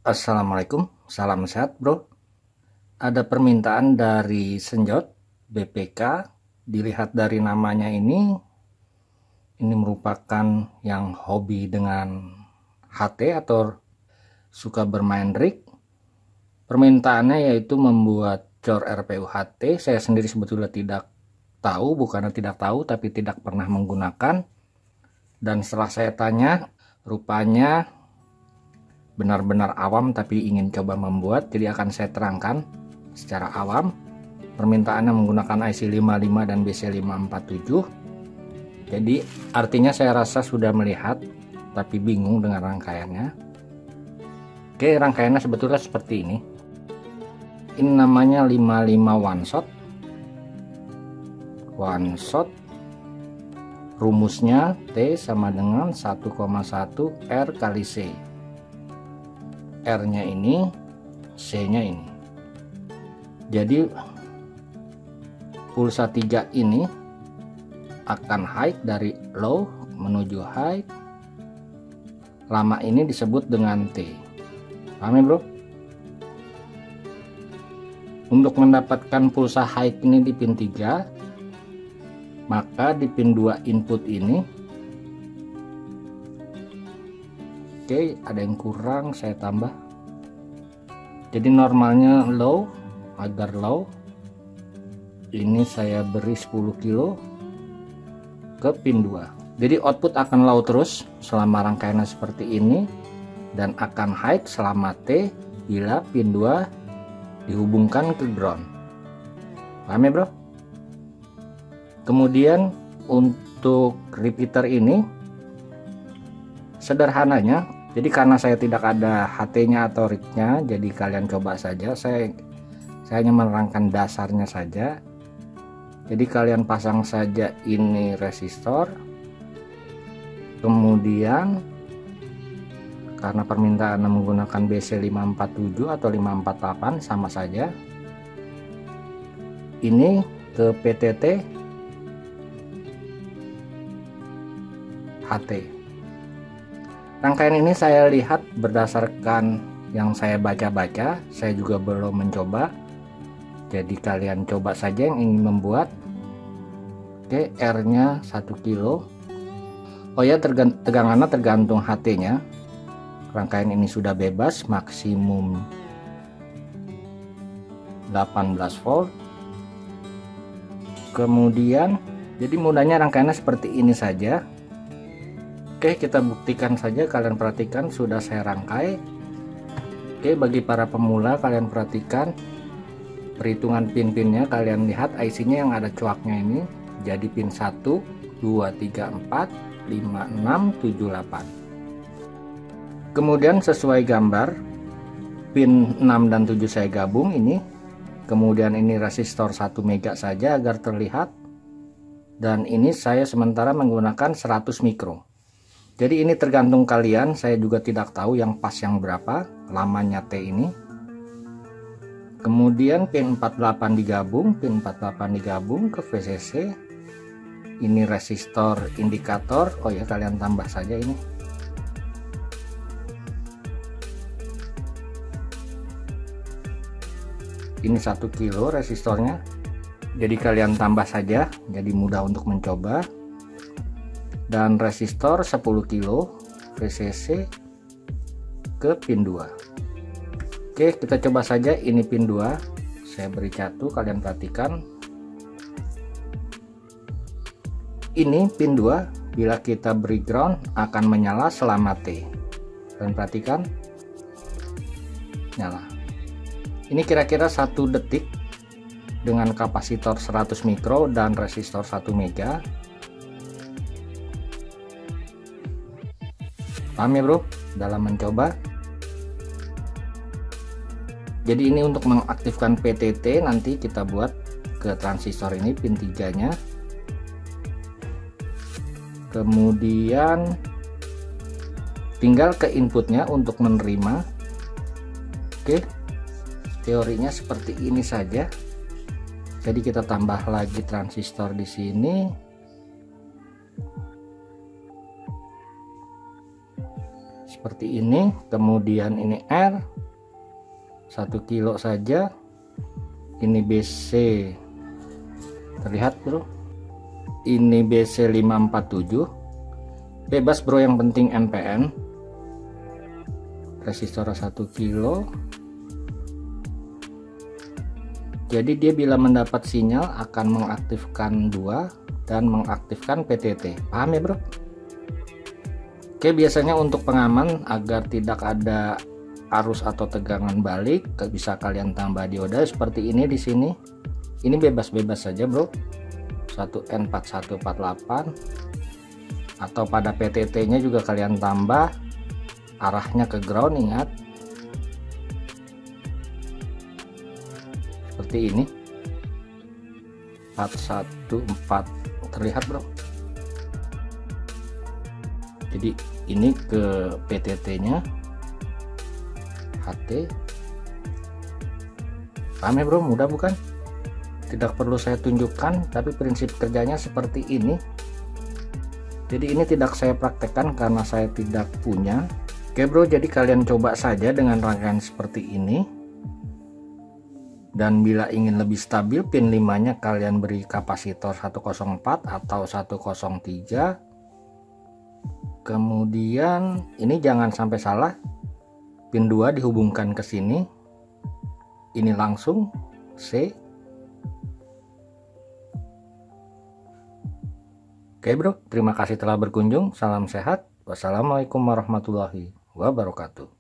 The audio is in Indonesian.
Assalamualaikum, salam sehat bro. Ada permintaan dari Senjot BPK. Dilihat dari namanya ini merupakan yang hobi dengan HT atau suka bermain rig. Permintaannya yaitu membuat cor RPU HT. Saya sendiri sebetulnya tidak tahu, bukannya tidak tahu tapi tidak pernah menggunakan. Dan setelah saya tanya, rupanya benar-benar awam tapi ingin coba membuat, jadi akan saya terangkan secara awam. Permintaannya menggunakan IC 55 dan BC547. Jadi artinya saya rasa sudah melihat tapi bingung dengan rangkaiannya. Oke, rangkaiannya sebetulnya seperti ini. Ini namanya 55 one shot. Rumusnya T sama dengan 1,1 R kali C. R nya ini, C nya ini. Jadi pulsa 3 ini akan high dari low menuju high. Lama ini disebut dengan T. Paham ya bro? Untuk mendapatkan pulsa high ini di pin 3, maka di pin 2 input ini, oke, ada yang kurang, saya tambah. Jadi normalnya low, agar low. Ini saya beri 10 kilo ke pin 2. Jadi output akan low terus selama rangkaiannya seperti ini, dan akan high selama T bila pin 2 dihubungkan ke ground. Paham ya bro? Kemudian untuk repeater ini sederhananya, jadi karena saya tidak ada HT-nya atau rig-nya, jadi kalian coba saja. Saya hanya menerangkan dasarnya saja. Jadi kalian pasang saja ini resistor. Kemudian karena permintaan menggunakan BC547 atau 548 sama saja. Ini ke PTT HT. Rangkaian ini saya lihat berdasarkan yang saya baca-baca, saya juga belum mencoba. Jadi kalian coba saja yang ingin membuat. Oke, R nya 1 kilo. Oh ya, tegangannya tergantung HT nya. Rangkaian ini sudah bebas, maksimum 18 volt. Kemudian jadi mudahnya rangkaiannya seperti ini saja. Oke, kita buktikan saja. Kalian perhatikan sudah saya rangkai. Oke, bagi para pemula kalian perhatikan perhitungan pin-pinnya. Kalian lihat IC-nya yang ada cuaknya ini. Jadi pin 1, 2, 3, 4, 5, 6, 7, 8. Kemudian sesuai gambar, pin 6 dan 7 saya gabung ini. Kemudian ini resistor 1 mega saja agar terlihat. Dan ini saya sementara menggunakan 100 mikro. Jadi ini tergantung kalian, saya juga tidak tahu yang pas yang berapa lamanya T ini. Kemudian pin 48 digabung, ke VCC. Ini resistor indikator, oh ya kalian tambah saja ini. Ini 1 kilo resistornya. Jadi kalian tambah saja, jadi mudah untuk mencoba. Dan resistor 10 kilo VCC ke pin 2. Oke, kita coba saja ini pin 2. Saya beri catu, kalian perhatikan. Ini pin 2, bila kita beri ground akan menyala selama T. Kalian perhatikan, nyala. Ini kira-kira 1 detik dengan kapasitor 100 mikro dan resistor 1 mega. Paham ya bro dalam mencoba. Jadi ini untuk mengaktifkan PTT, nanti kita buat ke transistor ini pin 3 nya. Kemudian tinggal ke inputnya untuk menerima. Oke, teorinya seperti ini saja. Jadi kita tambah lagi transistor di sini. Seperti ini, kemudian ini R, 1 kilo saja. Ini BC, terlihat bro, ini BC 547, bebas bro, yang penting MPN. Resistor 1 kilo. Jadi dia bila mendapat sinyal akan mengaktifkan 2 dan mengaktifkan PTT, paham ya bro? Oke, biasanya untuk pengaman agar tidak ada arus atau tegangan balik, bisa kalian tambah dioda seperti ini di sini. Ini bebas-bebas saja bro, 1N4148, atau pada PTT nya juga kalian tambah arahnya ke ground, ingat seperti ini 414, terlihat bro. Jadi ini ke PTT nya HT, paham ya bro? Mudah bukan? Tidak perlu saya tunjukkan, tapi prinsip kerjanya seperti ini. Jadi ini tidak saya praktekkan karena saya tidak punya. Oke bro, jadi kalian coba saja dengan rangkaian seperti ini. Dan bila ingin lebih stabil, pin 5 nya kalian beri kapasitor 104 atau 103. Kemudian ini jangan sampai salah, pin 2 dihubungkan ke sini, ini langsung C. Oke bro, terima kasih telah berkunjung. Salam sehat. Wassalamualaikum warahmatullahi wabarakatuh.